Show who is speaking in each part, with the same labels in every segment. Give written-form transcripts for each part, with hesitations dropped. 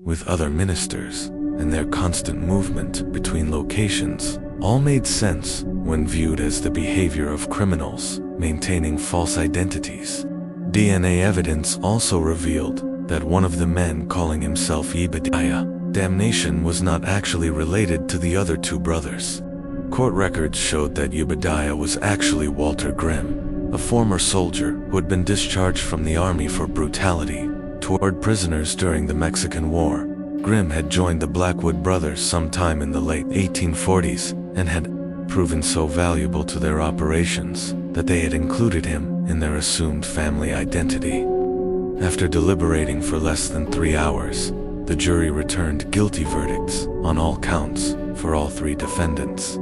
Speaker 1: with other ministers, and their constant movement between locations all made sense when viewed as the behavior of criminals maintaining false identities. DNA evidence also revealed that one of the men calling himself Yebediah, Damnation, was not actually related to the other two brothers. Court records showed that Yebediah was actually Walter Grimm, a former soldier who had been discharged from the army for brutality toward prisoners during the Mexican War. Grimm had joined the Blackwood brothers sometime in the late 1840s and had proven so valuable to their operations that they had included him in their assumed family identity. After deliberating for less than 3 hours, the jury returned guilty verdicts on all counts for all three defendants.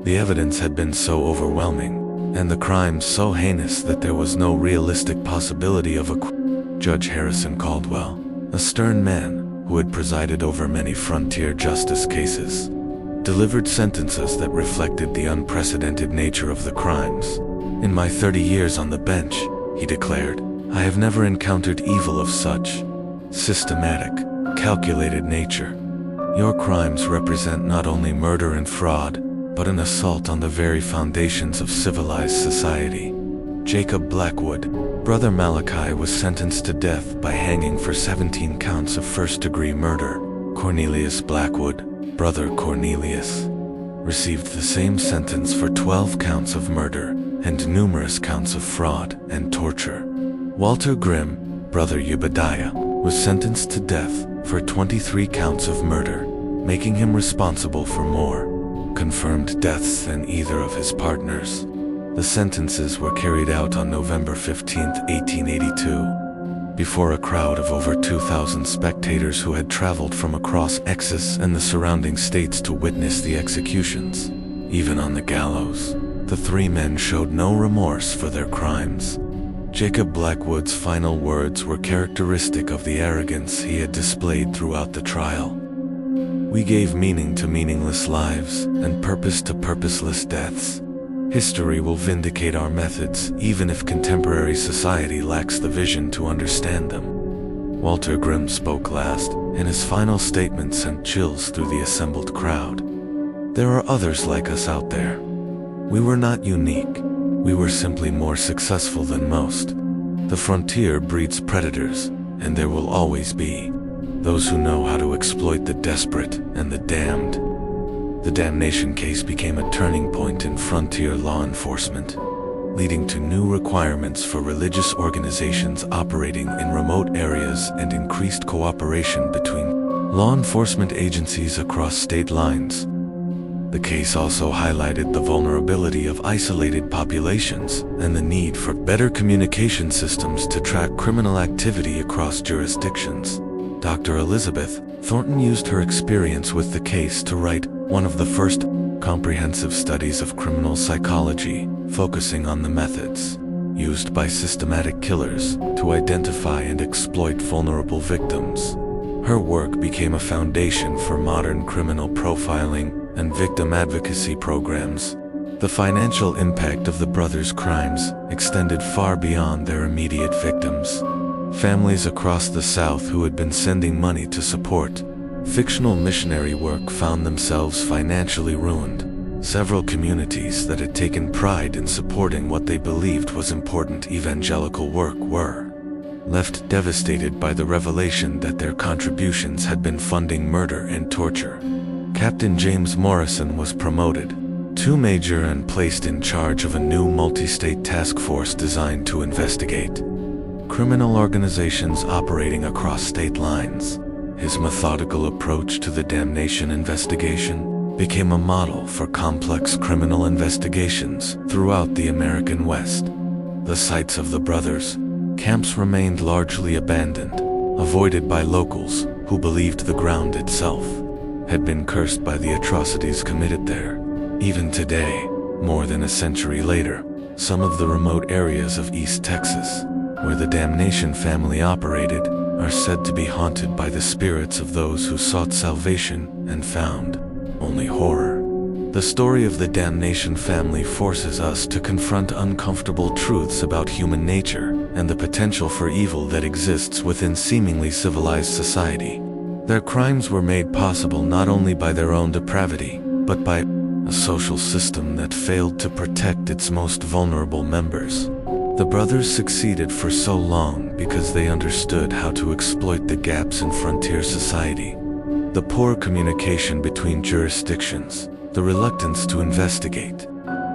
Speaker 1: The evidence had been so overwhelming, and the crimes so heinous that there was no realistic possibility of acquittal. Judge Harrison Caldwell, a stern man who had presided over many frontier justice cases, delivered sentences that reflected the unprecedented nature of the crimes. "In my 30 years on the bench," he declared, "I have never encountered evil of such systematic, calculated nature. Your crimes represent not only murder and fraud, but an assault on the very foundations of civilized society." Jacob Blackwood, Brother Malachi, was sentenced to death by hanging for 17 counts of first-degree murder. Cornelius Blackwood, Brother Cornelius, received the same sentence for 12 counts of murder and numerous counts of fraud and torture. Walter Grimm, Brother Yebediah, was sentenced to death for 23 counts of murder, making him responsible for more confirmed deaths than either of his partners. The sentences were carried out on November 15, 1882, before a crowd of over 2,000 spectators who had traveled from across Texas and the surrounding states to witness the executions. Even on the gallows, the three men showed no remorse for their crimes. Jacob Blackwood's final words were characteristic of the arrogance he had displayed throughout the trial. "We gave meaning to meaningless lives and purpose to purposeless deaths. History will vindicate our methods even if contemporary society lacks the vision to understand them." Walter Grimm spoke last, and his final statement sent chills through the assembled crowd. "There are others like us out there. We were not unique. We were simply more successful than most. The frontier breeds predators, and there will always be those who know how to exploit the desperate and the damned." The Damnation case became a turning point in frontier law enforcement, leading to new requirements for religious organizations operating in remote areas and increased cooperation between law enforcement agencies across state lines. The case also highlighted the vulnerability of isolated populations and the need for better communication systems to track criminal activity across jurisdictions. Dr. Elizabeth Thornton used her experience with the case to write one of the first comprehensive studies of criminal psychology, focusing on the methods used by systematic killers to identify and exploit vulnerable victims. Her work became a foundation for modern criminal profiling and victim advocacy programs. The financial impact of the brothers' crimes extended far beyond their immediate victims. Families across the South who had been sending money to support fictional missionary work found themselves financially ruined. Several communities that had taken pride in supporting what they believed was important evangelical work were left devastated by the revelation that their contributions had been funding murder and torture. Captain James Morrison was promoted to Major and placed in charge of a new multi-state task force designed to investigate criminal organizations operating across state lines. His methodical approach to the Damnation investigation became a model for complex criminal investigations throughout the American West. The sites of the brothers' camps remained largely abandoned, avoided by locals who believed the ground itself had been cursed by the atrocities committed there. Even today, more than a century later, some of the remote areas of East Texas, where the Damnation family operated, are said to be haunted by the spirits of those who sought salvation and found only horror. The story of the Damnation family forces us to confront uncomfortable truths about human nature and the potential for evil that exists within seemingly civilized society. Their crimes were made possible not only by their own depravity, but by a social system that failed to protect its most vulnerable members. The brothers succeeded for so long because they understood how to exploit the gaps in frontier society. The poor communication between jurisdictions, the reluctance to investigate,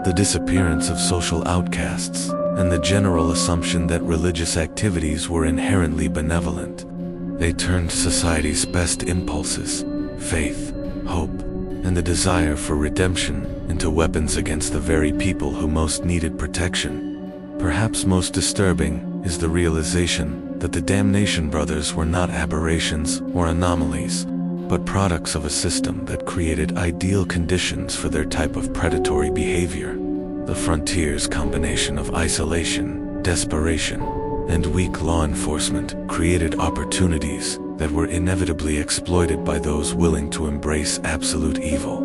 Speaker 1: the disappearance of social outcasts, and the general assumption that religious activities were inherently benevolent. They turned society's best impulses, faith, hope, and the desire for redemption into weapons against the very people who most needed protection. Perhaps most disturbing is the realization that the Damnation brothers were not aberrations or anomalies, but products of a system that created ideal conditions for their type of predatory behavior. The frontier's combination of isolation, desperation, and weak law enforcement created opportunities that were inevitably exploited by those willing to embrace absolute evil.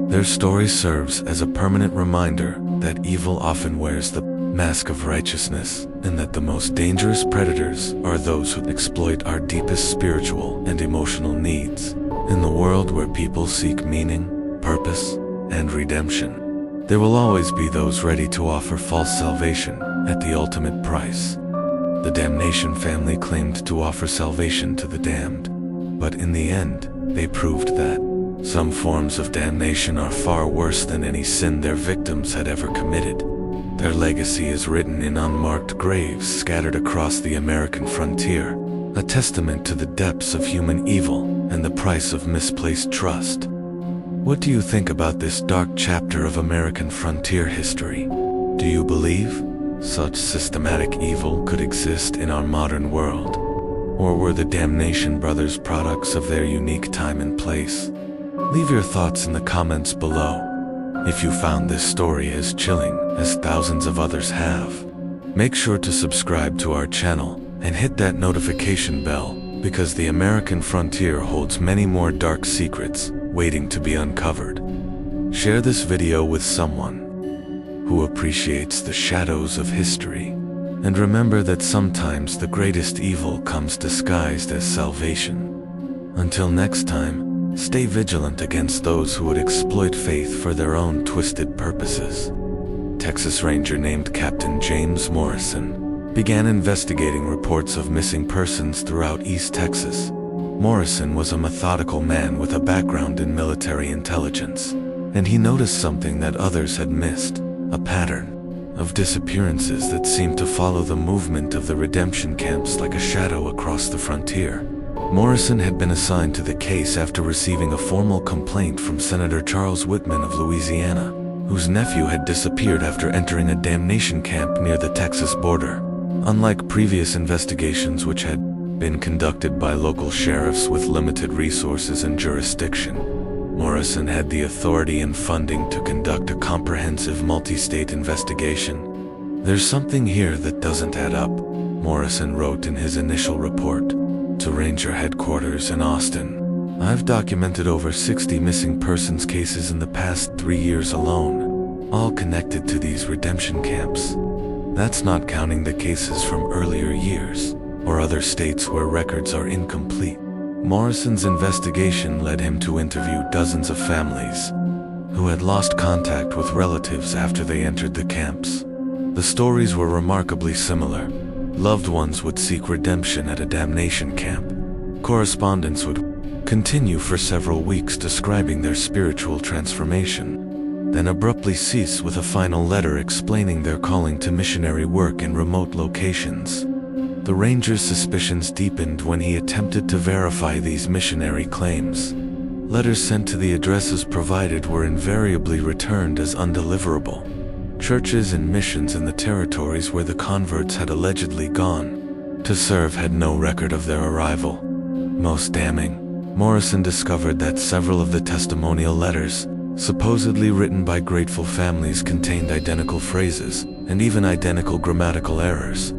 Speaker 1: Their story serves as a permanent reminder that evil often wears the mask of righteousness, and that the most dangerous predators are those who exploit our deepest spiritual and emotional needs. In the world where people seek meaning, purpose, and redemption, there will always be those ready to offer false salvation at the ultimate price. The Damnation family claimed to offer salvation to the damned, but in the end, they proved that some forms of damnation are far worse than any sin their victims had ever committed. Their legacy is written in unmarked graves scattered across the American frontier, a testament to the depths of human evil and the price of misplaced trust. What do you think about this dark chapter of American frontier history? Do you believe such systematic evil could exist in our modern world? Or were the Damnation brothers products of their unique time and place? Leave your thoughts in the comments below. If you found this story as chilling as thousands of others have, make sure to subscribe to our channel and hit that notification bell, because the American frontier holds many more dark secrets waiting to be uncovered. Share this video with someone who appreciates the shadows of history, and remember that sometimes the greatest evil comes disguised as salvation. Until next time, stay vigilant against those who would exploit faith for their own twisted purposes. Texas Ranger named Captain James Morrison began investigating reports of missing persons throughout East Texas. Morrison was a methodical man with a background in military intelligence, and he noticed something that others had missed: a pattern of disappearances that seemed to follow the movement of the redemption camps like a shadow across the frontier. Morrison had been assigned to the case after receiving a formal complaint from Senator Charles Whitman of Louisiana, whose nephew had disappeared after entering a damnation camp near the Texas border. Unlike previous investigations which had been conducted by local sheriffs with limited resources and jurisdiction, Morrison had the authority and funding to conduct a comprehensive multi-state investigation. "There's something here that doesn't add up," Morrison wrote in his initial report to Ranger headquarters in Austin. "I've documented over 60 missing persons cases in the past 3 years alone, all connected to these redemption camps. That's not counting the cases from earlier years, or other states where records are incomplete." Morrison's investigation led him to interview dozens of families who had lost contact with relatives after they entered the camps. The stories were remarkably similar. Loved ones would seek redemption at a damnation camp. Correspondence would continue for several weeks describing their spiritual transformation, then abruptly cease with a final letter explaining their calling to missionary work in remote locations. The ranger's suspicions deepened when he attempted to verify these missionary claims. Letters sent to the addresses provided were invariably returned as undeliverable. Churches and missions in the territories where the converts had allegedly gone to serve had no record of their arrival. Most damning, Morrison discovered that several of the testimonial letters, supposedly written by grateful families, contained identical phrases and even identical grammatical errors.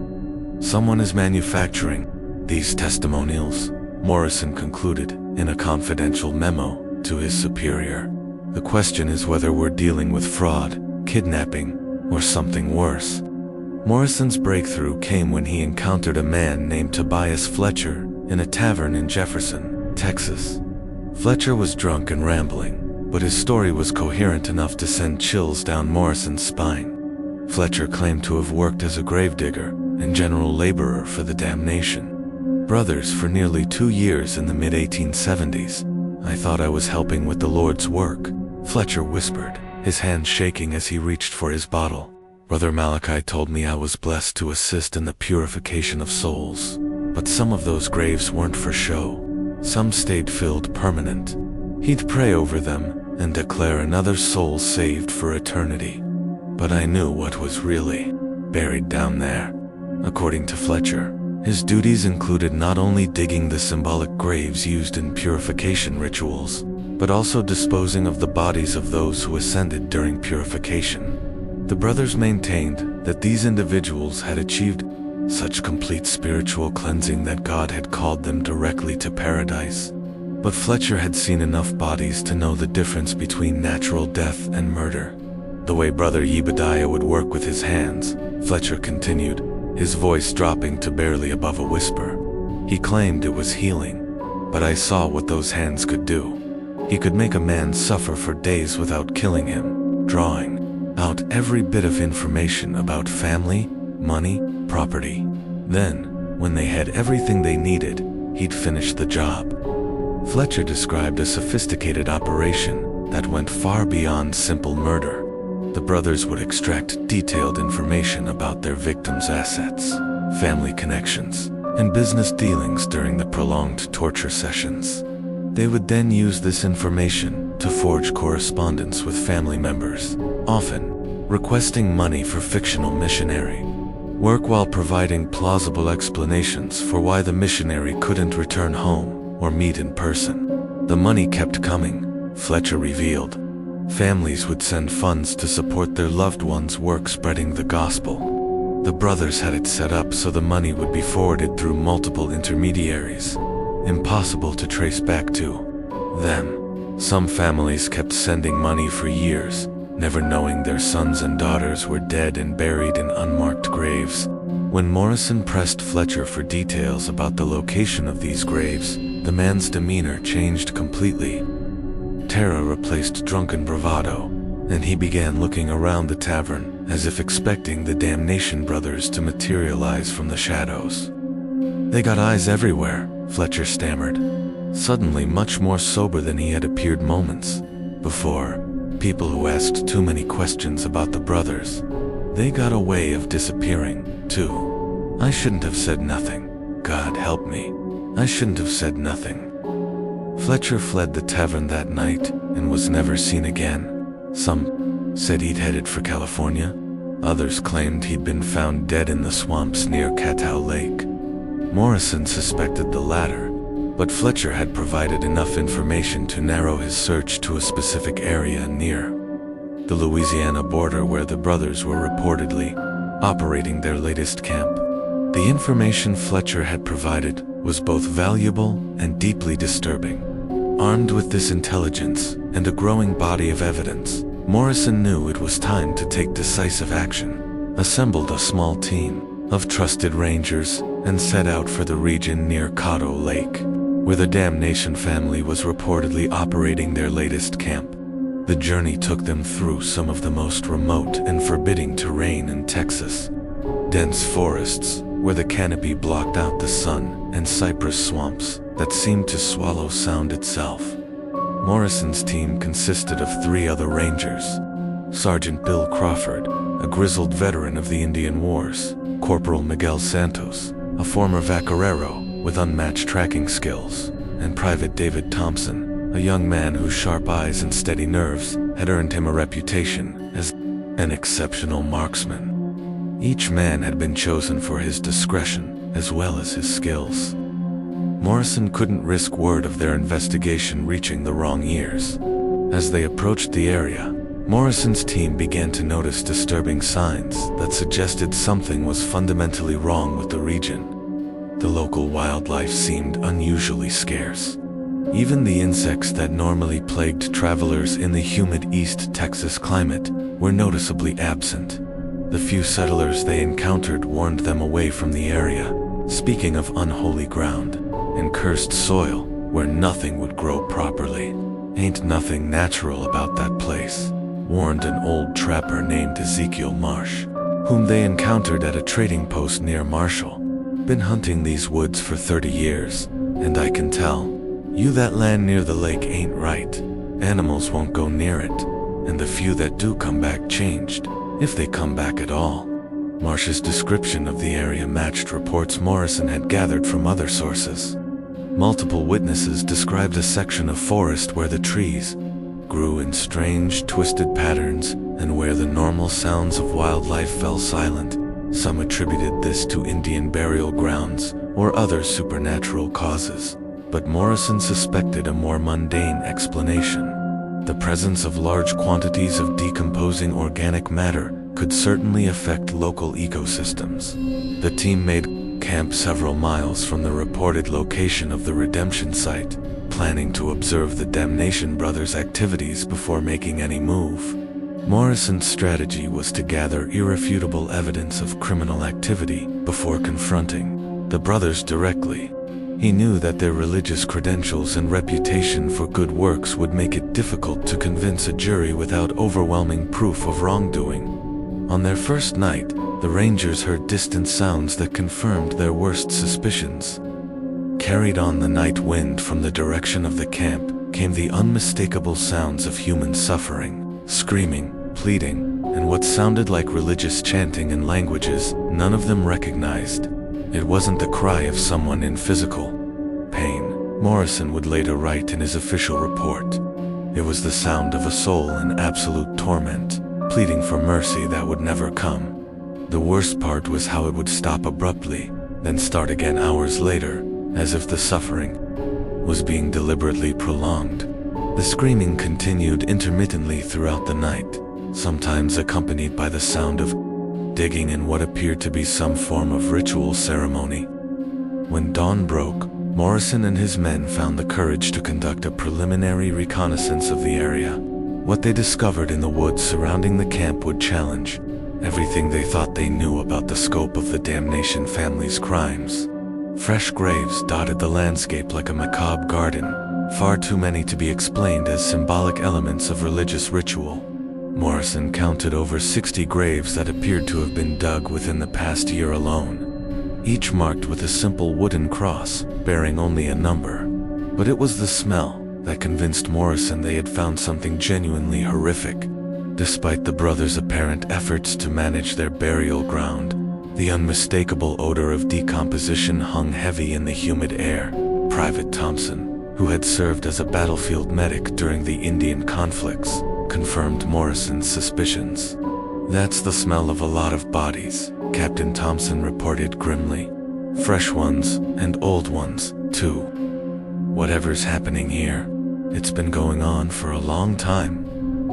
Speaker 1: "Someone is manufacturing these testimonials," Morrison concluded in a confidential memo to his superior. "The question is whether we're dealing with fraud, kidnapping, or something worse." Morrison's breakthrough came when he encountered a man named Tobias Fletcher in a tavern in Jefferson, Texas. Fletcher was drunk and rambling, but his story was coherent enough to send chills down Morrison's spine. Fletcher claimed to have worked as a gravedigger and general laborer for the Damnation Brothers for nearly 2 years in the mid-1870s. "I thought I was helping with the Lord's work," Fletcher whispered, his hand shaking as he reached for his bottle. "Brother Malachi told me I was blessed to assist in the purification of souls. But some of those graves weren't for show. Some stayed filled permanent. He'd pray over them and declare another soul saved for eternity. But I knew what was really buried down there." According to Fletcher, his duties included not only digging the symbolic graves used in purification rituals, but also disposing of the bodies of those who ascended during purification. The brothers maintained that these individuals had achieved such complete spiritual cleansing that God had called them directly to paradise. But Fletcher had seen enough bodies to know the difference between natural death and murder. "The way Brother Yebediah would work with his hands," Fletcher continued, his voice dropping to barely above a whisper. "He claimed it was healing, but I saw what those hands could do. He could make a man suffer for days without killing him, drawing out every bit of information about family, money, property. Then, when they had everything they needed, he'd finish the job." Fletcher described a sophisticated operation that went far beyond simple murder. The brothers would extract detailed information about their victims' assets, family connections, and business dealings during the prolonged torture sessions. They would then use this information to forge correspondence with family members, often requesting money for fictional missionary work while providing plausible explanations for why the missionary couldn't return home or meet in person. The money kept coming, Fletcher revealed. Families would send funds to support their loved ones' work spreading the gospel. The brothers had it set up so the money would be forwarded through multiple intermediaries, impossible to trace back to them. Some families kept sending money for years, never knowing their sons and daughters were dead and buried in unmarked graves. When Morrison pressed Fletcher for details about the location of these graves, the man's demeanor changed completely. Terror replaced drunken bravado, and he began looking around the tavern as if expecting the Damnation Brothers to materialize from the shadows. "They got eyes everywhere," Fletcher stammered, suddenly much more sober than he had appeared moments before. "People who asked too many questions about the brothers. They got a way of disappearing, too. I shouldn't have said nothing. God help me. I shouldn't have said nothing." Fletcher fled the tavern that night and was never seen again. Some said he'd headed for California. Others claimed he'd been found dead in the swamps near Cattow Lake. Morrison suspected the latter, but Fletcher had provided enough information to narrow his search to a specific area near the Louisiana border where the brothers were reportedly operating their latest camp. The information Fletcher had provided was both valuable and deeply disturbing. Armed with this intelligence and a growing body of evidence, Morrison knew it was time to take decisive action, assembled a small team of trusted rangers, and set out for the region near Cattow Lake, where the Damnation Family was reportedly operating their latest camp. The journey took them through some of the most remote and forbidding terrain in Texas. Dense forests, where the canopy blocked out the sun, and cypress swamps that seemed to swallow sound itself. Morrison's team consisted of 3 other rangers: Sergeant Bill Crawford, a grizzled veteran of the Indian Wars; Corporal Miguel Santos, a former vaquerero with unmatched tracking skills; and Private David Thompson, a young man whose sharp eyes and steady nerves had earned him a reputation as an exceptional marksman. Each man had been chosen for his discretion as well as his skills. Morrison couldn't risk word of their investigation reaching the wrong ears. As they approached the area, Morrison's team began to notice disturbing signs that suggested something was fundamentally wrong with the region. The local wildlife seemed unusually scarce. Even the insects that normally plagued travelers in the humid East Texas climate were noticeably absent. The few settlers they encountered warned them away from the area, speaking of unholy ground and cursed soil where nothing would grow properly. "Ain't nothing natural about that place," warned an old trapper named Ezekiel Marsh, whom they encountered at a trading post near Marshall. "Been hunting these woods for 30 years, and I can tell you that land near the lake ain't right. Animals won't go near it, and the few that do come back changed, if they come back at all." Marsh's description of the area matched reports Morrison had gathered from other sources. Multiple witnesses described a section of forest where the trees grew in strange, twisted patterns, and where the normal sounds of wildlife fell silent. Some attributed this to Indian burial grounds or other supernatural causes, but Morrison suspected a more mundane explanation. The presence of large quantities of decomposing organic matter could certainly affect local ecosystems. The team made camp several miles from the reported location of the redemption site, planning to observe the Damnation brothers' activities before making any move. Morrison's strategy was to gather irrefutable evidence of criminal activity before confronting the brothers directly. He knew that their religious credentials and reputation for good works would make it difficult to convince a jury without overwhelming proof of wrongdoing. On their first night, the Rangers heard distant sounds that confirmed their worst suspicions. Carried on the night wind from the direction of the camp came the unmistakable sounds of human suffering, screaming, pleading, and what sounded like religious chanting in languages none of them recognized. It wasn't the cry of someone in physical pain, Morrison would later write in his official report. It was the sound of a soul in absolute torment, pleading for mercy that would never come. The worst part was how it would stop abruptly, then start again hours later, as if the suffering was being deliberately prolonged. The screaming continued intermittently throughout the night, sometimes accompanied by the sound of digging in what appeared to be some form of ritual ceremony. When dawn broke, Morrison and his men found the courage to conduct a preliminary reconnaissance of the area. What they discovered in the woods surrounding the camp would challenge everything they thought they knew about the scope of the Damnation family's crimes. Fresh graves dotted the landscape like a macabre garden, far too many to be explained as symbolic elements of religious ritual. Morrison counted over 60 graves that appeared to have been dug within the past year alone, each marked with a simple wooden cross bearing only a number. But it was the smell that convinced Morrison they had found something genuinely horrific. Despite the brothers' apparent efforts to manage their burial ground, the unmistakable odor of decomposition hung heavy in the humid air. Private Thompson, who had served as a battlefield medic during the Indian conflicts, confirmed Morrison's suspicions. "That's the smell of a lot of bodies," Captain Thompson reported grimly. "Fresh ones, and old ones, too. Whatever's happening here, it's been going on for a long time."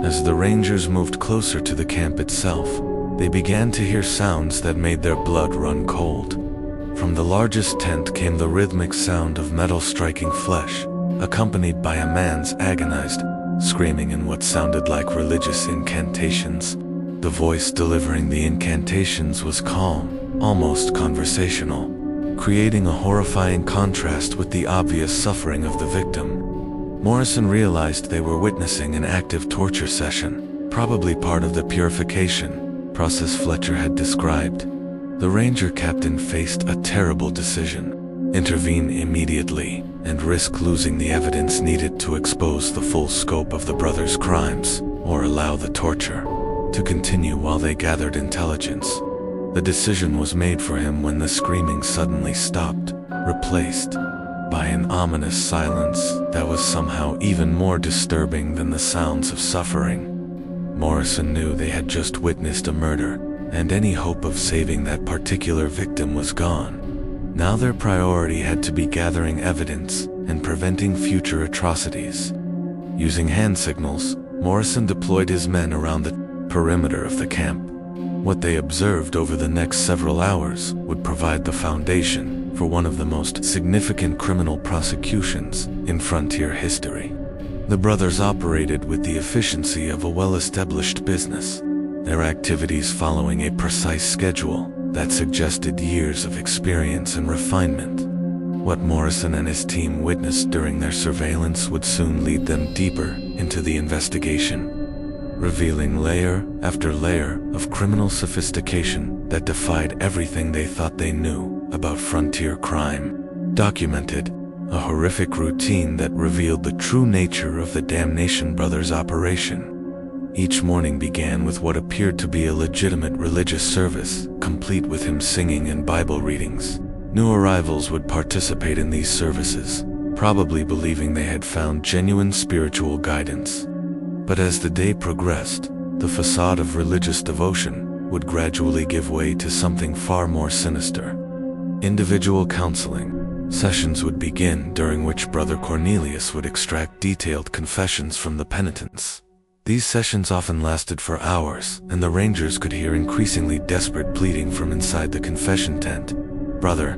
Speaker 1: As the Rangers moved closer to the camp itself, they began to hear sounds that made their blood run cold. From the largest tent came the rhythmic sound of metal striking flesh, accompanied by a man's agonized screaming in what sounded like religious incantations. The voice delivering the incantations was calm, almost conversational, creating a horrifying contrast with the obvious suffering of the victim. Morrison realized they were witnessing an active torture session, probably part of the purification process Fletcher had described. The Ranger captain faced a terrible decision: intervene immediately and risk losing the evidence needed to expose the full scope of the brothers' crimes, or allow the torture to continue while they gathered intelligence. The decision was made for him when the screaming suddenly stopped, replaced by an ominous silence that was somehow even more disturbing than the sounds of suffering. Morrison knew they had just witnessed a murder, and any hope of saving that particular victim was gone. Now their priority had to be gathering evidence and preventing future atrocities. Using hand signals, Morrison deployed his men around the perimeter of the camp. What they observed over the next several hours would provide the foundation for one of the most significant criminal prosecutions in frontier history. The brothers operated with the efficiency of a well-established business, their activities following a precise schedule that suggested years of experience and refinement. What Morrison and his team witnessed during their surveillance would soon lead them deeper into the investigation, revealing layer after layer of criminal sophistication that defied everything they thought they knew about frontier crime. Documented a horrific routine that revealed the true nature of the Damnation Brothers' operation. Each morning began with what appeared to be a legitimate religious service, complete with hymn singing and Bible readings. New arrivals would participate in these services, probably believing they had found genuine spiritual guidance. But as the day progressed, the facade of religious devotion would gradually give way to something far more sinister. Individual counseling sessions would begin, during which Brother Cornelius would extract detailed confessions from the penitents. These sessions often lasted for hours, and the Rangers could hear increasingly desperate pleading from inside the confession tent. "Brother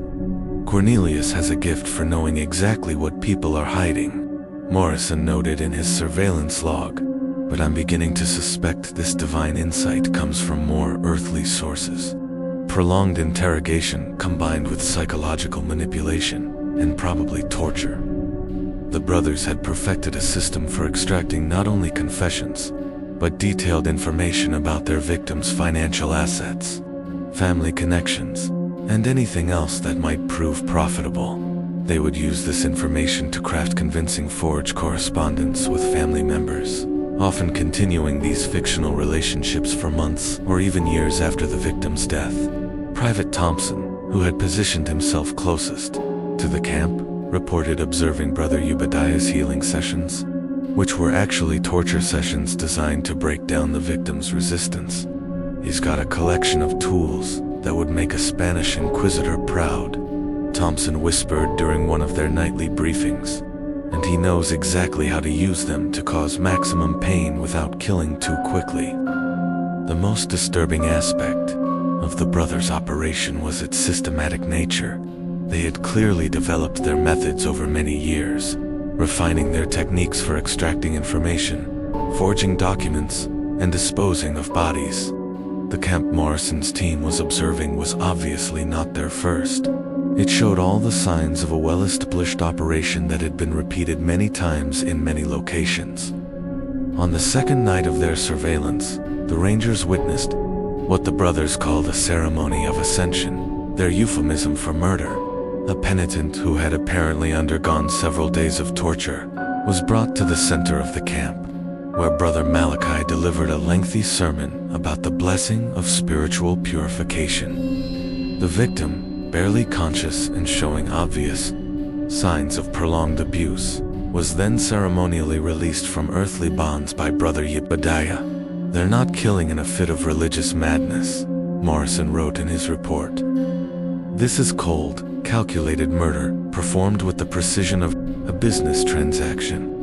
Speaker 1: Cornelius has a gift for knowing exactly what people are hiding," Morrison noted in his surveillance log, "but I'm beginning to suspect this divine insight comes from more earthly sources." Prolonged interrogation combined with psychological manipulation and probably torture. The brothers had perfected a system for extracting not only confessions, but detailed information about their victims' financial assets, family connections, and anything else that might prove profitable. They would use this information to craft convincing forged correspondence with family members, often continuing these fictional relationships for months or even years after the victim's death. Private Thompson, who had positioned himself closest to the camp, reported observing Brother Ubadiah's healing sessions, which were actually torture sessions designed to break down the victim's resistance. "He's got a collection of tools that would make a Spanish inquisitor proud," Thompson whispered during one of their nightly briefings, "and he knows exactly how to use them to cause maximum pain without killing too quickly." The most disturbing aspect of the brothers' operation was its systematic nature. They had clearly developed their methods over many years, refining their techniques for extracting information, forging documents, and disposing of bodies. The camp Morrison's team was observing was obviously not their first. It showed all the signs of a well-established operation that had been repeated many times in many locations. On the second night of their surveillance, the Rangers witnessed what the brothers called a ceremony of ascension, their euphemism for murder. A penitent who had apparently undergone several days of torture was brought to the center of the camp, where Brother Malachi delivered a lengthy sermon about the blessing of spiritual purification. The victim, barely conscious and showing obvious signs of prolonged abuse, was then ceremonially released from earthly bonds by Brother Ubadiah. "They're not killing in a fit of religious madness," Morrison wrote in his report. "This is cold, calculated murder, performed with the precision of a business transaction.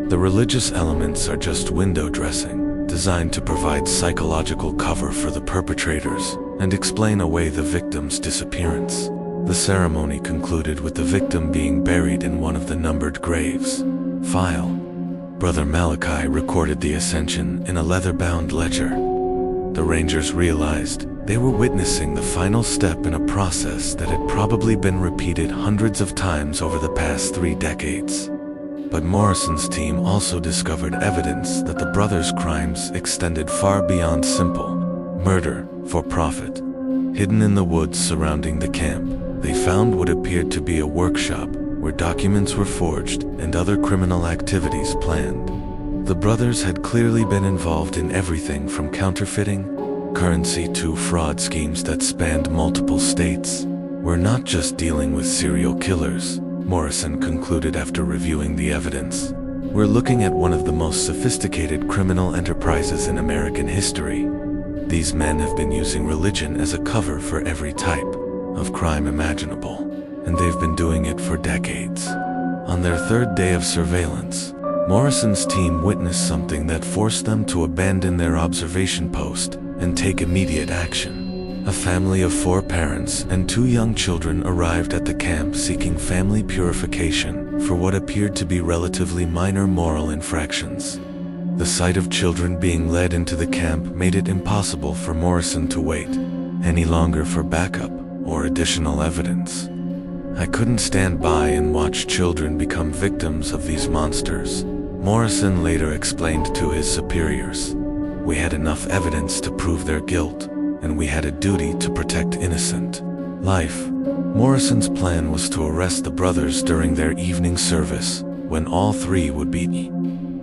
Speaker 1: The religious elements are just window dressing, designed to provide psychological cover for the perpetrators and explain away the victim's disappearance." The ceremony concluded with the victim being buried in one of the numbered graves. File. Brother Malachi recorded the ascension in a leather-bound ledger. The Rangers realized they were witnessing the final step in a process that had probably been repeated hundreds of times over the past 3 decades. But Morrison's team also discovered evidence that the brothers' crimes extended far beyond simple murder for profit. Hidden in the woods surrounding the camp, they found what appeared to be a workshop where documents were forged and other criminal activities planned. The brothers had clearly been involved in everything from counterfeiting currency to fraud schemes that spanned multiple states. "We're not just dealing with serial killers," Morrison concluded after reviewing the evidence. "We're looking at one of the most sophisticated criminal enterprises in American history. These men have been using religion as a cover for every type of crime imaginable, and they've been doing it for decades." On their third day of surveillance, Morrison's team witnessed something that forced them to abandon their observation post and take immediate action. A family of 4 parents and 2 young children arrived at the camp seeking family purification for what appeared to be relatively minor moral infractions. The sight of children being led into the camp made it impossible for Morrison to wait any longer for backup or additional evidence. "I couldn't stand by and watch children become victims of these monsters," Morrison later explained to his superiors. "We had enough evidence to prove their guilt, and we had a duty to protect innocent life." Morrison's plan was to arrest the brothers during their evening service, when all three would be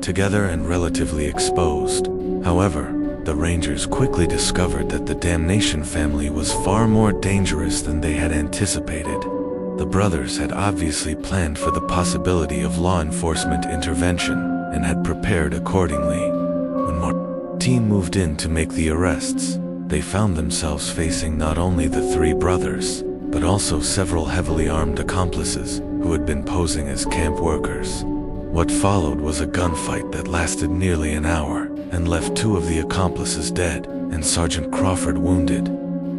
Speaker 1: together and relatively exposed. However, the Rangers quickly discovered that the Damnation family was far more dangerous than they had anticipated. The brothers had obviously planned for the possibility of law enforcement intervention and had prepared accordingly. When the team moved in to make the arrests, they found themselves facing not only the three brothers, but also several heavily armed accomplices who had been posing as camp workers. What followed was a gunfight that lasted nearly an hour and left two of the accomplices dead and Sergeant Crawford wounded.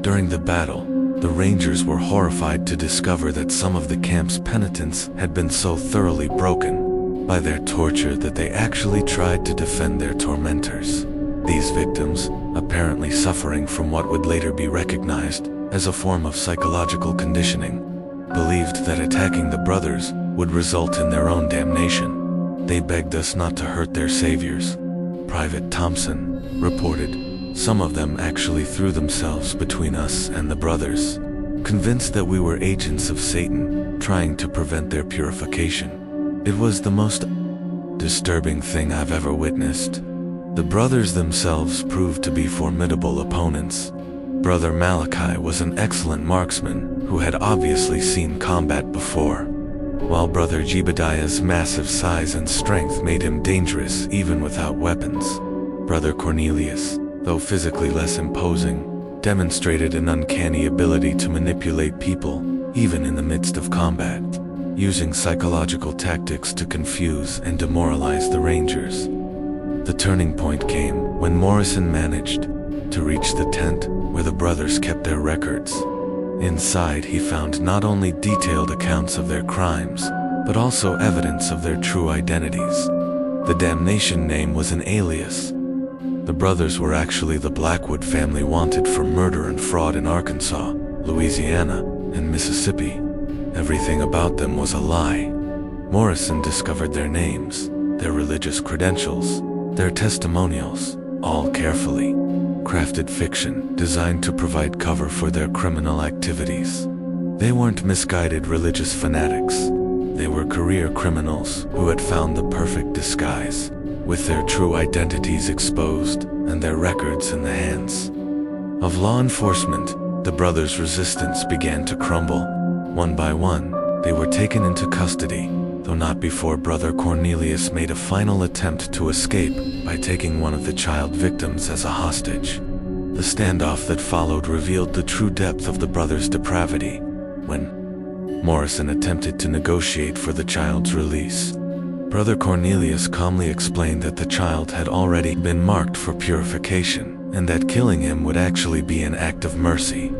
Speaker 1: During the battle, the Rangers were horrified to discover that some of the camp's penitents had been so thoroughly broken by their torture that they actually tried to defend their tormentors. These victims, apparently suffering from what would later be recognized as a form of psychological conditioning, believed that attacking the brothers would result in their own damnation. "They begged us not to hurt their saviors," Private Thompson reported. "Some of them actually threw themselves between us and the brothers, convinced that we were agents of Satan, trying to prevent their purification. It was the most disturbing thing I've ever witnessed." The brothers themselves proved to be formidable opponents. Brother Malachi was an excellent marksman who had obviously seen combat before, while Brother Jebediah's massive size and strength made him dangerous even without weapons. Brother Cornelius, though physically less imposing, demonstrated an uncanny ability to manipulate people, even in the midst of combat, using psychological tactics to confuse and demoralize the Rangers. The turning point came when Morrison managed to reach the tent where the brothers kept their records. Inside, he found not only detailed accounts of their crimes, but also evidence of their true identities. The Damnation name was an alias. The brothers were actually the Blackwood family wanted for murder and fraud in Arkansas, Louisiana, and Mississippi. Everything about them was a lie. Morrison discovered their names, their religious credentials, their testimonials, all carefully crafted fiction designed to provide cover for their criminal activities. They weren't misguided religious fanatics. They were career criminals who had found the perfect disguise, with their true identities exposed and their records in the hands of law enforcement. The brothers' resistance began to crumble. One by one, they were taken into custody, though not before Brother Cornelius made a final attempt to escape by taking one of the child victims as a hostage. The standoff that followed revealed the true depth of the brothers' depravity. When Morrison attempted to negotiate for the child's release, Brother Cornelius calmly explained that the child had already been marked for purification, and that killing him would actually be an act of mercy.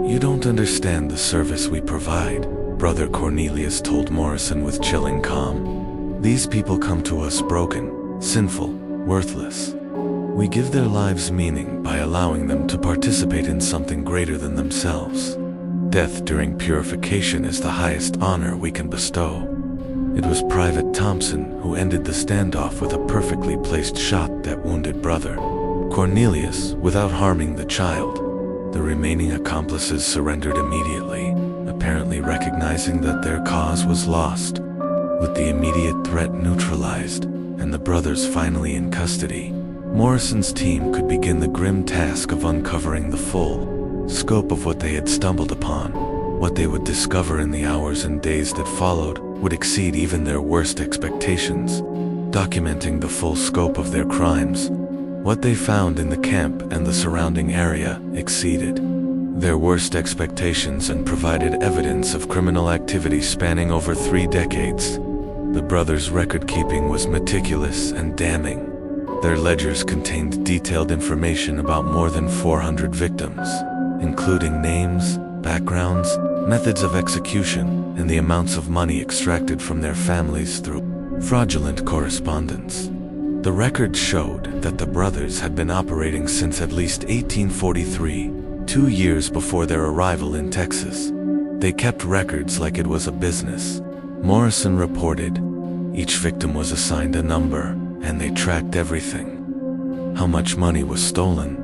Speaker 1: "You don't understand the service we provide," Brother Cornelius told Morrison with chilling calm. "These people come to us broken, sinful, worthless. We give their lives meaning by allowing them to participate in something greater than themselves. Death during purification is the highest honor we can bestow." It was Private Thompson who ended the standoff with a perfectly placed shot that wounded Brother Cornelius without harming the child. The remaining accomplices surrendered immediately, apparently recognizing that their cause was lost. With the immediate threat neutralized and the brothers finally in custody, Morrison's team could begin the grim task of uncovering the full scope of what they had stumbled upon. What they would discover in the hours and days that followed would exceed even their worst expectations, documenting the full scope of their crimes. What they found in the camp and the surrounding area exceeded their worst expectations and provided evidence of criminal activity spanning over 3 decades. The brothers' record-keeping was meticulous and damning. Their ledgers contained detailed information about more than 400 victims, including names, backgrounds, methods of execution, and the amounts of money extracted from their families through fraudulent correspondence. The records showed that the brothers had been operating since at least 1843, 2 years before their arrival in Texas. They kept records like it was a business. Morrison reported, each victim was assigned a number, and they tracked everything. How much money was stolen,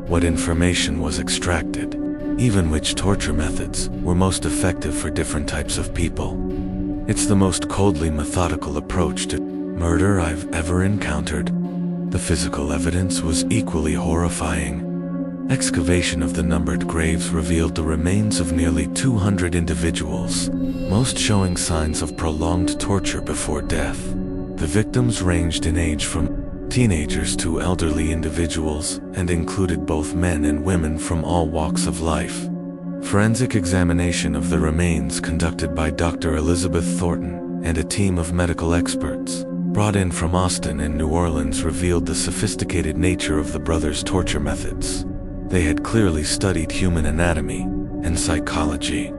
Speaker 1: what information was extracted, even which torture methods were most effective for different types of people. It's the most coldly methodical approach to murder I've ever encountered. The physical evidence was equally horrifying. Excavation of the numbered graves revealed the remains of nearly 200 individuals, most showing signs of prolonged torture before death. The victims ranged in age from teenagers to elderly individuals and included both men and women from all walks of life. Forensic examination of the remains conducted by Dr. Elizabeth Thornton and a team of medical experts brought in from Austin and New Orleans revealed the sophisticated nature of the brothers' torture methods. They had clearly studied human anatomy and psychology.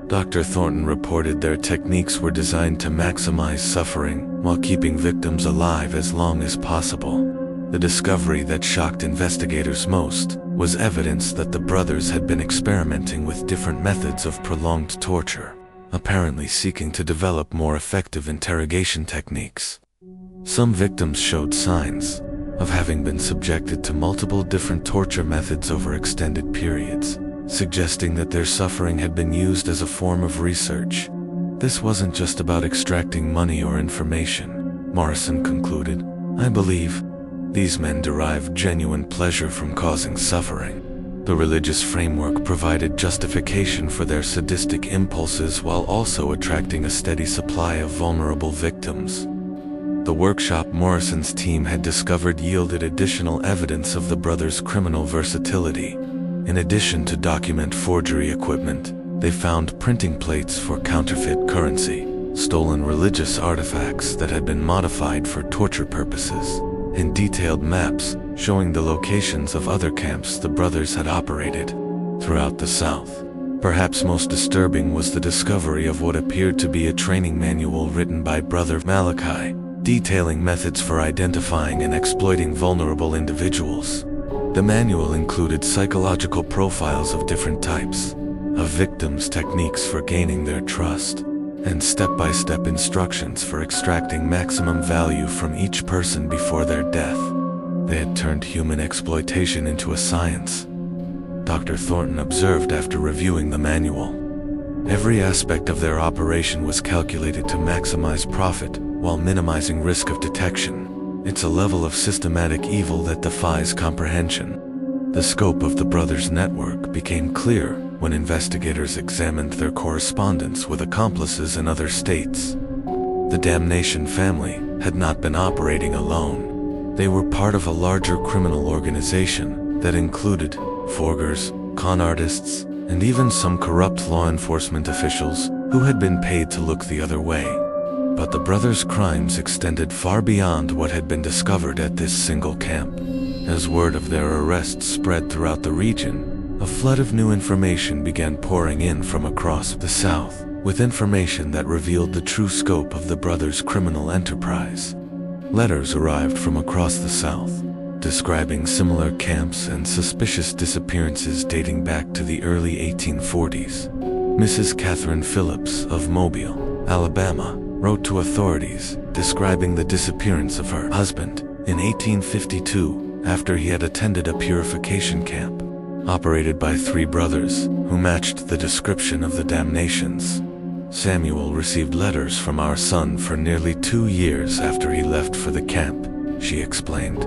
Speaker 1: Dr. Thornton reported their techniques were designed to maximize suffering while keeping victims alive as long as possible. The discovery that shocked investigators most was evidence that the brothers had been experimenting with different methods of prolonged torture, apparently seeking to develop more effective interrogation techniques. Some victims showed signs of having been subjected to multiple different torture methods over extended periods, suggesting that their suffering had been used as a form of research. This wasn't just about extracting money or information, Morrison concluded. I believe these men derived genuine pleasure from causing suffering. The religious framework provided justification for their sadistic impulses while also attracting a steady supply of vulnerable victims. The workshop Morrison's team had discovered yielded additional evidence of the brothers' criminal versatility. In addition to document forgery equipment, they found printing plates for counterfeit currency, stolen religious artifacts that had been modified for torture purposes, and detailed maps showing the locations of other camps the brothers had operated throughout the South. Perhaps most disturbing was the discovery of what appeared to be a training manual written by Brother Malachi, detailing methods for identifying and exploiting vulnerable individuals. The manual included psychological profiles of different types of victims, techniques for gaining their trust, and step-by-step instructions for extracting maximum value from each person before their death. They had turned human exploitation into a science, Dr. Thornton observed after reviewing the manual. Every aspect of their operation was calculated to maximize profit while minimizing risk of detection. It's a level of systematic evil that defies comprehension. The scope of the brothers' network became clear when investigators examined their correspondence with accomplices in other states. The Damnation Family had not been operating alone. They were part of a larger criminal organization that included forgers, con artists, and even some corrupt law enforcement officials who had been paid to look the other way. But the brothers' crimes extended far beyond what had been discovered at this single camp. As word of their arrests spread throughout the region, a flood of new information began pouring in from across the South, with information that revealed the true scope of the brothers' criminal enterprise. Letters arrived from across the South, describing similar camps and suspicious disappearances dating back to the early 1840s. Mrs. Catherine Phillips of Mobile, Alabama, wrote to authorities describing the disappearance of her husband in 1852 after he had attended a purification camp operated by three brothers who matched the description of the Damnations. Samuel received letters from our son for nearly 2 years after he left for the camp, she explained.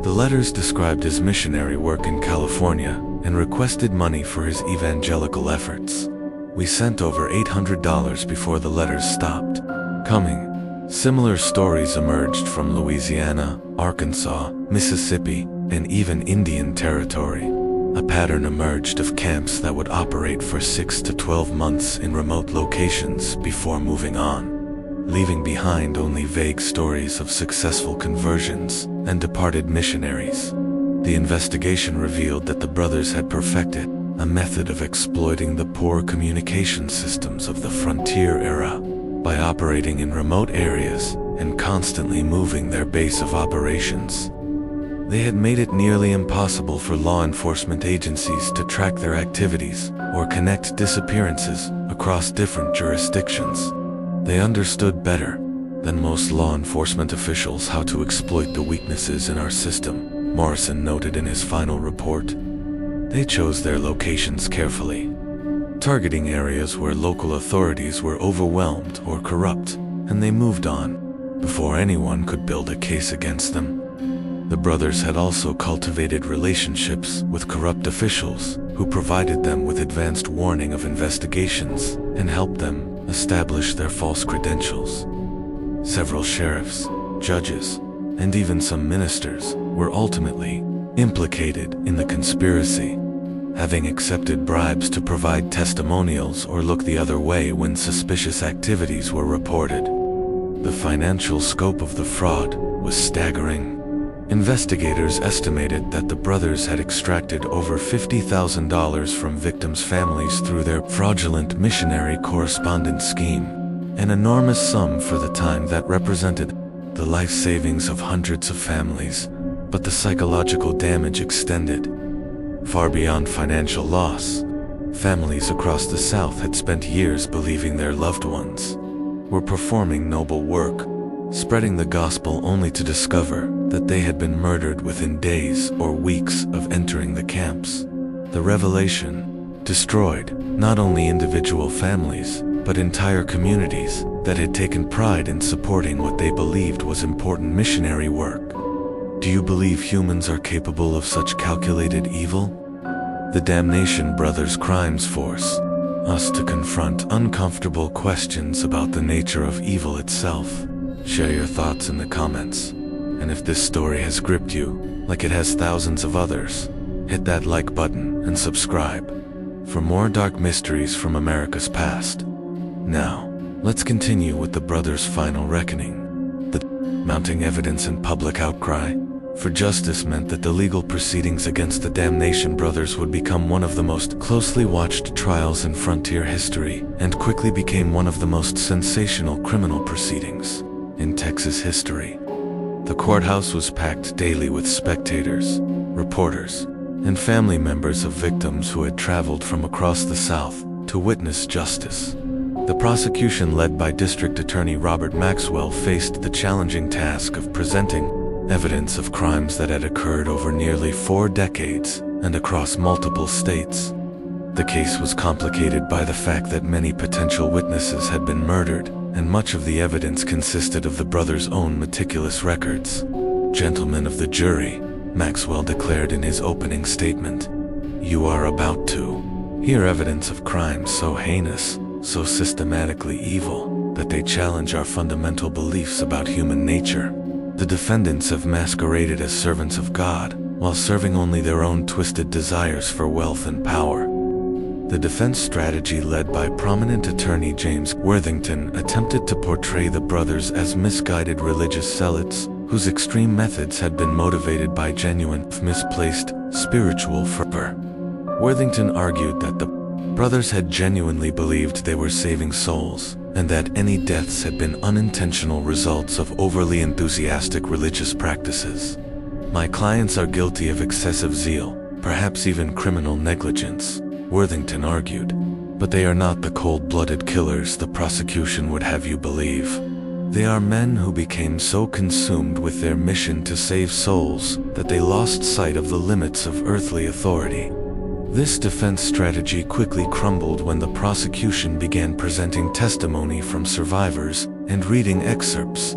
Speaker 1: The letters described his missionary work in California and requested money for his evangelical efforts. We sent over $800 before the letters stopped coming. Similar stories emerged from Louisiana, Arkansas, Mississippi, and even Indian Territory. A pattern emerged of camps that would operate for 6 to 12 months in remote locations before moving on, leaving behind only vague stories of successful conversions and departed missionaries. The investigation revealed that the brothers had perfected a method of exploiting the poor communication systems of the frontier era by operating in remote areas and constantly moving their base of operations. They had made it nearly impossible for law enforcement agencies to track their activities or connect disappearances across different jurisdictions. They understood better than most law enforcement officials how to exploit the weaknesses in our system, Morrison noted in his final report. They chose their locations carefully, targeting areas where local authorities were overwhelmed or corrupt, and they moved on before anyone could build a case against them. The brothers had also cultivated relationships with corrupt officials who provided them with advanced warning of investigations and helped them establish their false credentials. Several sheriffs, judges, and even some ministers were ultimately implicated in the conspiracy, having accepted bribes to provide testimonials or look the other way when suspicious activities were reported. The financial scope of the fraud was staggering. Investigators estimated that the brothers had extracted over $50,000 from victims' families through their fraudulent missionary correspondence scheme, an enormous sum for the time that represented the life savings of hundreds of families, but the psychological damage extended far beyond financial loss. Families across the South had spent years believing their loved ones were performing noble work, spreading the gospel only to discover that they had been murdered within days or weeks of entering the camps. The revelation destroyed not only individual families, but entire communities that had taken pride in supporting what they believed was important missionary work. Do you believe humans are capable of such calculated evil? The Damnation Brothers crimes force us to confront uncomfortable questions about the nature of evil itself. Share your thoughts in the comments. And if this story has gripped you, like it has thousands of others, hit that like button and subscribe for more dark mysteries from America's past. Now, let's continue with the brothers' final reckoning. The mounting evidence and public outcry for justice meant that the legal proceedings against the Damnation Brothers would become one of the most closely watched trials in frontier history, and quickly became one of the most sensational criminal proceedings in Texas history. The courthouse was packed daily with spectators, reporters, and family members of victims who had traveled from across the South to witness justice. The prosecution, led by District Attorney Robert Maxwell, faced the challenging task of presenting evidence of crimes that had occurred over nearly 4 decades and across multiple states. The case was complicated by the fact that many potential witnesses had been murdered, and much of the evidence consisted of the brothers' own meticulous records. Gentlemen of the jury, Maxwell declared in his opening statement, you are about to hear evidence of crimes so heinous, so systematically evil, that they challenge our fundamental beliefs about human nature. The defendants have masqueraded as servants of God, while serving only their own twisted desires for wealth and power. The defense strategy, led by prominent attorney James Worthington, attempted to portray the brothers as misguided religious zealots whose extreme methods had been motivated by genuine, misplaced, spiritual fervor. Worthington argued that the brothers had genuinely believed they were saving souls, and that any deaths had been unintentional results of overly enthusiastic religious practices. My clients are guilty of excessive zeal, perhaps even criminal negligence, Worthington argued, but they are not the cold-blooded killers the prosecution would have you believe. They are men who became so consumed with their mission to save souls that they lost sight of the limits of earthly authority. This defense strategy quickly crumbled when the prosecution began presenting testimony from survivors and reading excerpts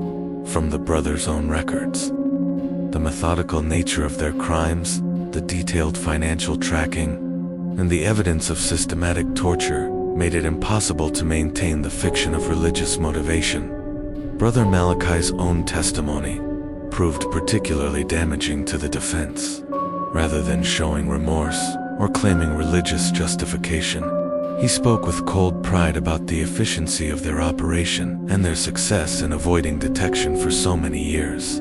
Speaker 1: from the brothers' own records. The methodical nature of their crimes, the detailed financial tracking, and the evidence of systematic torture made it impossible to maintain the fiction of religious motivation. Brother Malachi's own testimony proved particularly damaging to the defense. Rather than showing remorse or claiming religious justification, he spoke with cold pride about the efficiency of their operation and their success in avoiding detection for so many years.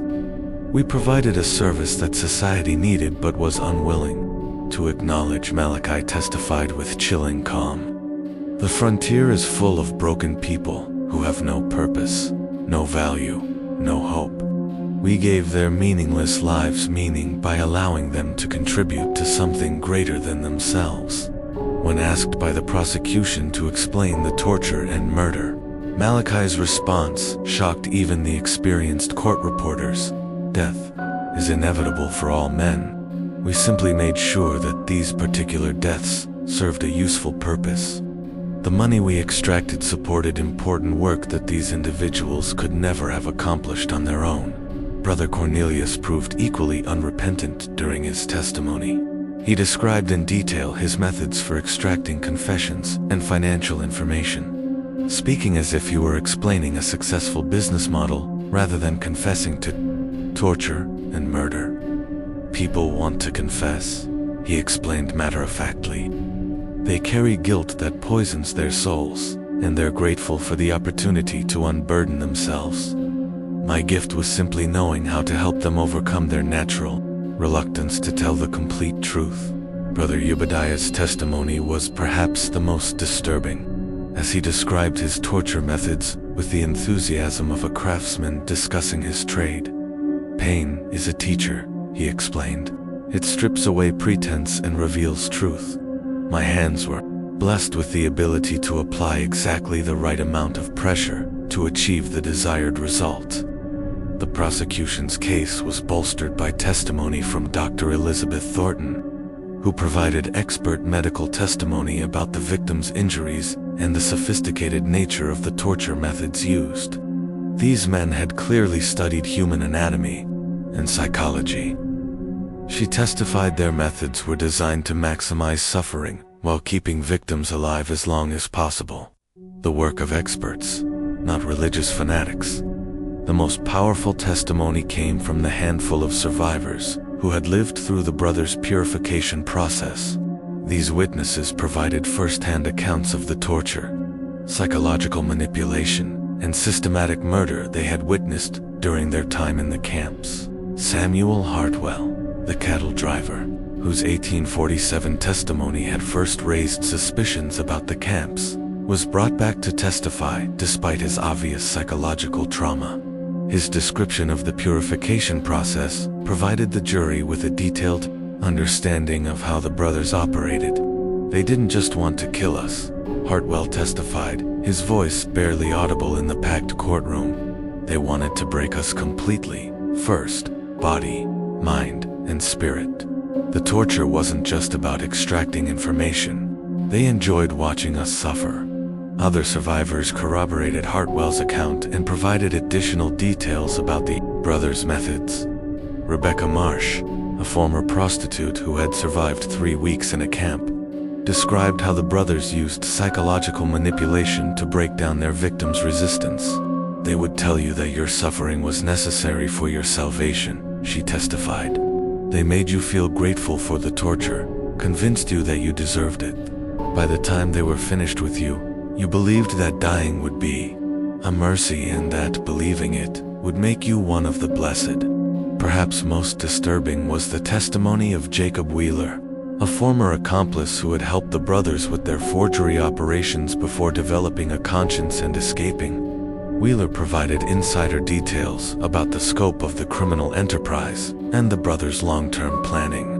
Speaker 1: We provided a service that society needed but was unwilling to acknowledge, Malachi testified with chilling calm. The frontier is full of broken people who have no purpose, no value, no hope. We gave their meaningless lives meaning by allowing them to contribute to something greater than themselves. When asked by the prosecution to explain the torture and murder, Malachi's response shocked even the experienced court reporters. "Death is inevitable for all men. We simply made sure that these particular deaths served a useful purpose. The money we extracted supported important work that these individuals could never have accomplished on their own." Brother Cornelius proved equally unrepentant during his testimony. He described in detail his methods for extracting confessions and financial information, speaking as if he were explaining a successful business model rather than confessing to torture and murder. "People want to confess," he explained matter-of-factly. "They carry guilt that poisons their souls, and they're grateful for the opportunity to unburden themselves. My gift was simply knowing how to help them overcome their natural reluctance to tell the complete truth." Brother Ubadiah's testimony was perhaps the most disturbing, as he described his torture methods with the enthusiasm of a craftsman discussing his trade. "Pain is a teacher," he explained. "It strips away pretense and reveals truth. My hands were blessed with the ability to apply exactly the right amount of pressure to achieve the desired result." The prosecution's case was bolstered by testimony from Dr. Elizabeth Thornton, who provided expert medical testimony about the victim's injuries and the sophisticated nature of the torture methods used. These men had clearly studied human anatomy and psychology. She testified their methods were designed to maximize suffering while keeping victims alive as long as possible. The work of experts, not religious fanatics. The most powerful testimony came from the handful of survivors who had lived through the brothers' purification process. These witnesses provided first-hand accounts of the torture, psychological manipulation, and systematic murder they had witnessed during their time in the camps. Samuel Hartwell, the cattle driver, whose 1847 testimony had first raised suspicions about the camps, was brought back to testify despite his obvious psychological trauma. His description of the purification process provided the jury with a detailed understanding of how the brothers operated. "They didn't just want to kill us," Hartwell testified, his voice barely audible in the packed courtroom. "They wanted to break us completely, first, body, mind, and spirit. The torture wasn't just about extracting information. They enjoyed watching us suffer." Other survivors corroborated Hartwell's account and provided additional details about the brothers' methods. Rebecca Marsh, a former prostitute who had survived 3 weeks in a camp, described how the brothers used psychological manipulation to break down their victims' resistance. "They would tell you that your suffering was necessary for your salvation," she testified. "They made you feel grateful for the torture, convinced you that you deserved it. By the time they were finished with you, you believed that dying would be a mercy and that believing it would make you one of the blessed." Perhaps most disturbing was the testimony of Jacob Wheeler, a former accomplice who had helped the brothers with their forgery operations before developing a conscience and escaping. Wheeler provided insider details about the scope of the criminal enterprise and the brothers' long-term planning.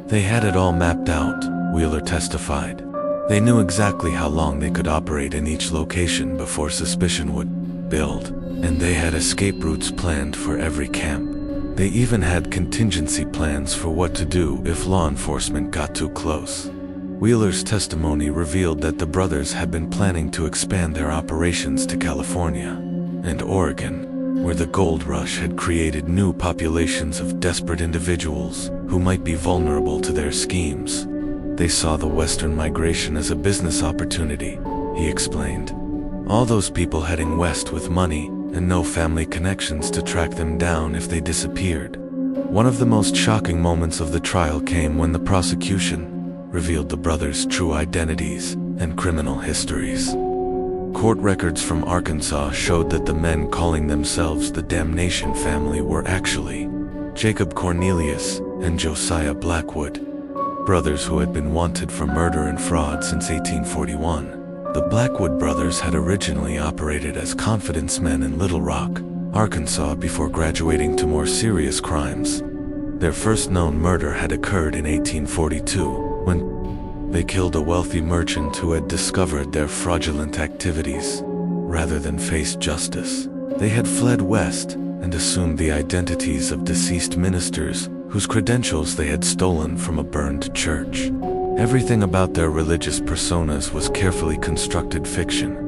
Speaker 1: "They had it all mapped out," Wheeler testified. "They knew exactly how long they could operate in each location before suspicion would build, and they had escape routes planned for every camp. They even had contingency plans for what to do if law enforcement got too close." Wheeler's testimony revealed that the brothers had been planning to expand their operations to California and Oregon, where the gold rush had created new populations of desperate individuals who might be vulnerable to their schemes. "They saw the Western migration as a business opportunity," he explained. "All those people heading west with money and no family connections to track them down if they disappeared." One of the most shocking moments of the trial came when the prosecution revealed the brothers' true identities and criminal histories. Court records from Arkansas showed that the men calling themselves the Damnation Family were actually Jacob Cornelius and Josiah Blackwood, brothers who had been wanted for murder and fraud since 1841. The Blackwood brothers had originally operated as confidence men in Little Rock, Arkansas before graduating to more serious crimes. Their first known murder had occurred in 1842, when they killed a wealthy merchant who had discovered their fraudulent activities. Rather than face justice, they had fled west and assumed the identities of deceased ministers whose credentials they had stolen from a burned church. Everything about their religious personas was carefully constructed fiction.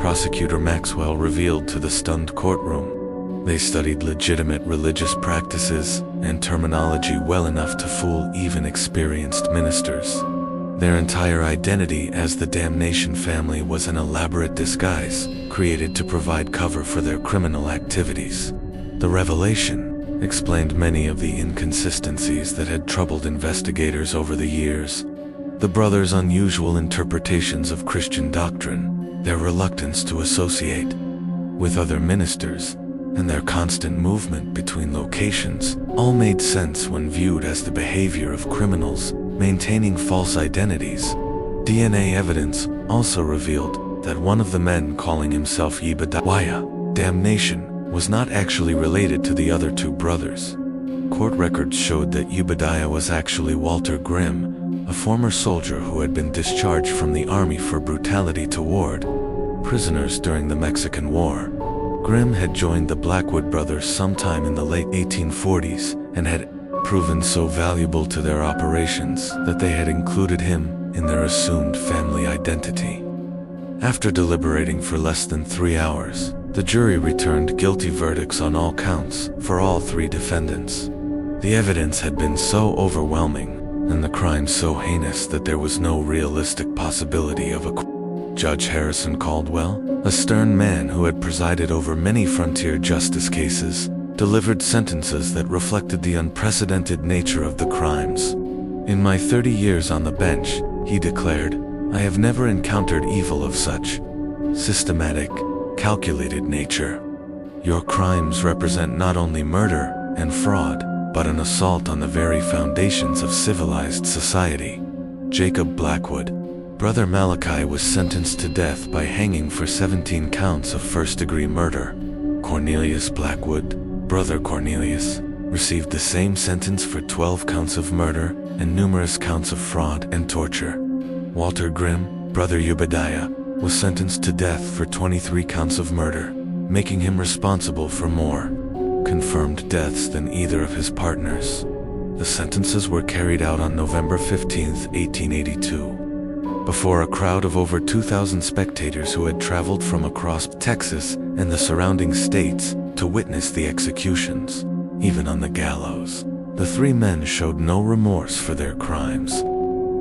Speaker 1: Prosecutor Maxwell revealed to the stunned courtroom. They studied legitimate religious practices and terminology well enough to fool even experienced ministers. Their entire identity as the Damnation Family was an elaborate disguise created to provide cover for their criminal activities. The revelation explained many of the inconsistencies that had troubled investigators over the years. The brothers' unusual interpretations of Christian doctrine, their reluctance to associate with other ministers, and their constant movement between locations all made sense when viewed as the behavior of criminals maintaining false identities. DNA evidence also revealed that one of the men calling himself Yebediah, Damnation, was not actually related to the other two brothers. Court records showed that Yebediah was actually Walter Grimm, a former soldier who had been discharged from the army for brutality toward prisoners during the Mexican War. Grimm had joined the Blackwood brothers sometime in the late 1840s and had proven so valuable to their operations that they had included him in their assumed family identity. After deliberating for less than 3 hours, the jury returned guilty verdicts on all counts for all 3 defendants. The evidence had been so overwhelming and the crime so heinous that there was no realistic possibility of acquittal. Judge Harrison Caldwell, a stern man who had presided over many frontier justice cases, delivered sentences that reflected the unprecedented nature of the crimes. "In my 30 years on the bench," he declared, "I have never encountered evil of such systematic, calculated nature. Your crimes represent not only murder and fraud, but an assault on the very foundations of civilized society." Jacob Blackwood, Brother Malachi, was sentenced to death by hanging for 17 counts of first-degree murder. Cornelius Blackwood, Brother Cornelius, received the same sentence for 12 counts of murder and numerous counts of fraud and torture. Walter Grimm, Brother Yebediah, was sentenced to death for 23 counts of murder, making him responsible for more confirmed deaths than either of his partners. The sentences were carried out on November 15, 1882. Before a crowd of over 2,000 spectators who had traveled from across Texas and the surrounding states to witness the executions. Even on the gallows, the 3 men showed no remorse for their crimes.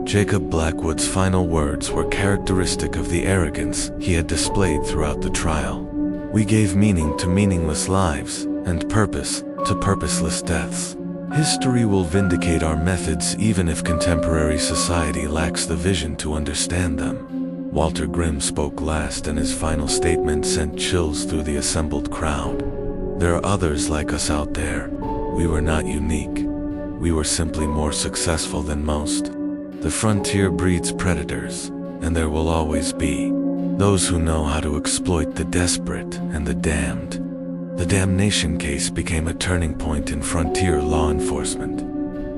Speaker 1: Jacob Blackwood's final words were characteristic of the arrogance he had displayed throughout the trial. "We gave meaning to meaningless lives and purpose to purposeless deaths. History will vindicate our methods even if contemporary society lacks the vision to understand them." Walter Grimm spoke last, and his final statement sent chills through the assembled crowd. "There are others like us out there. We were not unique. We were simply more successful than most. The frontier breeds predators, and there will always be those who know how to exploit the desperate and the damned." The Damnation case became a turning point in frontier law enforcement,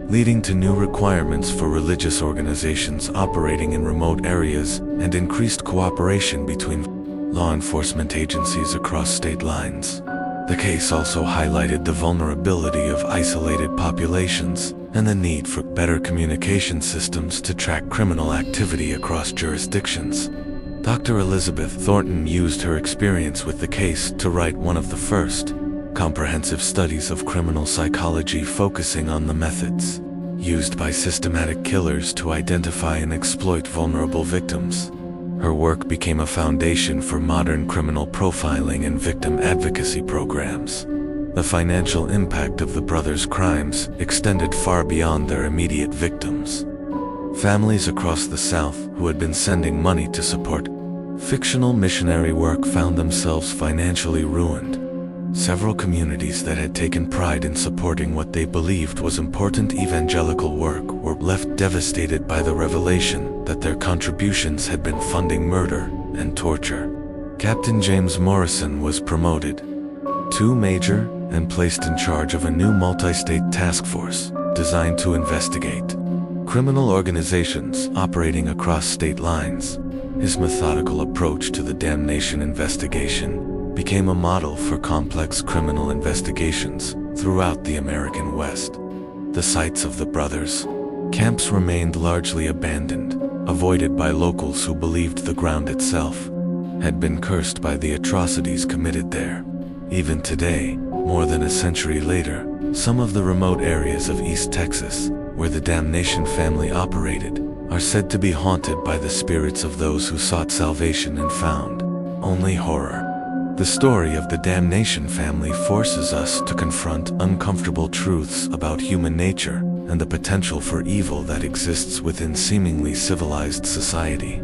Speaker 1: leading to new requirements for religious organizations operating in remote areas and increased cooperation between law enforcement agencies across state lines. The case also highlighted the vulnerability of isolated populations and the need for better communication systems to track criminal activity across jurisdictions. Dr. Elizabeth Thornton used her experience with the case to write one of the first comprehensive studies of criminal psychology focusing on the methods used by systematic killers to identify and exploit vulnerable victims. Her work became a foundation for modern criminal profiling and victim advocacy programs. The financial impact of the brothers' crimes extended far beyond their immediate victims. Families across the South who had been sending money to support fictional missionary work found themselves financially ruined. Several communities that had taken pride in supporting what they believed was important evangelical work were left devastated by the revelation that their contributions had been funding murder and torture. Captain James Morrison was promoted two major, and placed in charge of a new multi-state task force designed to investigate criminal organizations operating across state lines. His methodical approach to the Damnation investigation became a model for complex criminal investigations throughout the American West. The sites of the brothers' camps remained largely abandoned, avoided by locals who believed the ground itself had been cursed by the atrocities committed there. Even today, more than a century later, some of the remote areas of East Texas, where the Damnation Family operated, are said to be haunted by the spirits of those who sought salvation and found only horror. The story of the Damnation Family forces us to confront uncomfortable truths about human nature and the potential for evil that exists within seemingly civilized society.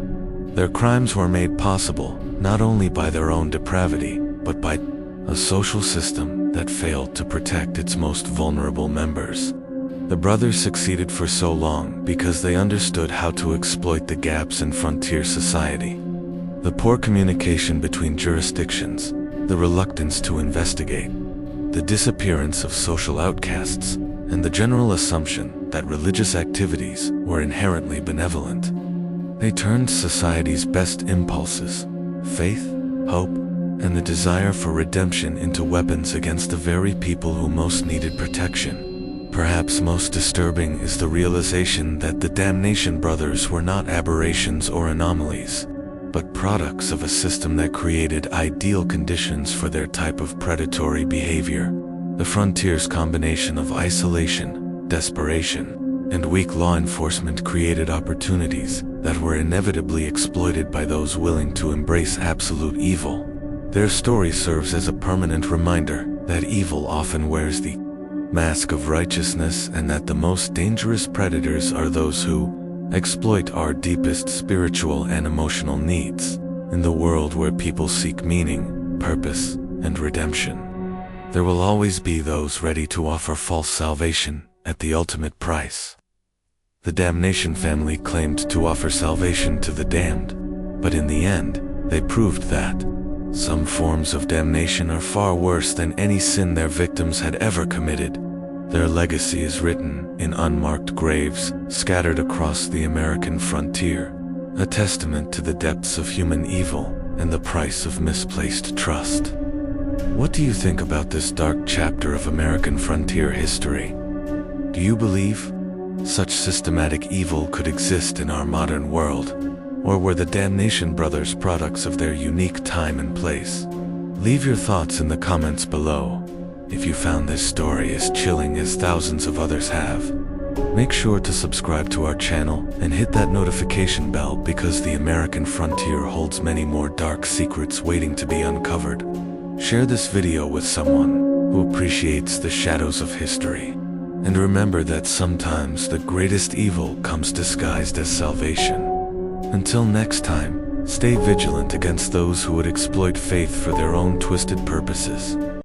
Speaker 1: Their crimes were made possible not only by their own depravity, but by a social system that failed to protect its most vulnerable members. The brothers succeeded for so long because they understood how to exploit the gaps in frontier society. The poor communication between jurisdictions, the reluctance to investigate, the disappearance of social outcasts, and the general assumption that religious activities were inherently benevolent. They turned society's best impulses, faith, hope, and the desire for redemption into weapons against the very people who most needed protection. Perhaps most disturbing is the realization that the Damnation brothers were not aberrations or anomalies, but products of a system that created ideal conditions for their type of predatory behavior. The frontier's combination of isolation, desperation, and weak law enforcement created opportunities that were inevitably exploited by those willing to embrace absolute evil. Their story serves as a permanent reminder that evil often wears the mask of righteousness and that the most dangerous predators are those who exploit our deepest spiritual and emotional needs. In the world where people seek meaning, purpose, and redemption, there will always be those ready to offer false salvation at the ultimate price. The Damnation Family claimed to offer salvation to the damned, but in the end, they proved that some forms of damnation are far worse than any sin their victims had ever committed. Their legacy is written in unmarked graves scattered across the American frontier, a testament to the depths of human evil and the price of misplaced trust. What do you think about this dark chapter of American frontier history? Do you believe such systematic evil could exist in our modern world? Or were the Damnation brothers products of their unique time and place? Leave your thoughts in the comments below. If you found this story as chilling as thousands of others have, make sure to subscribe to our channel and hit that notification bell because the American frontier holds many more dark secrets waiting to be uncovered. Share this video with someone who appreciates the shadows of history. And remember that sometimes the greatest evil comes disguised as salvation. Until next time, stay vigilant against those who would exploit faith for their own twisted purposes.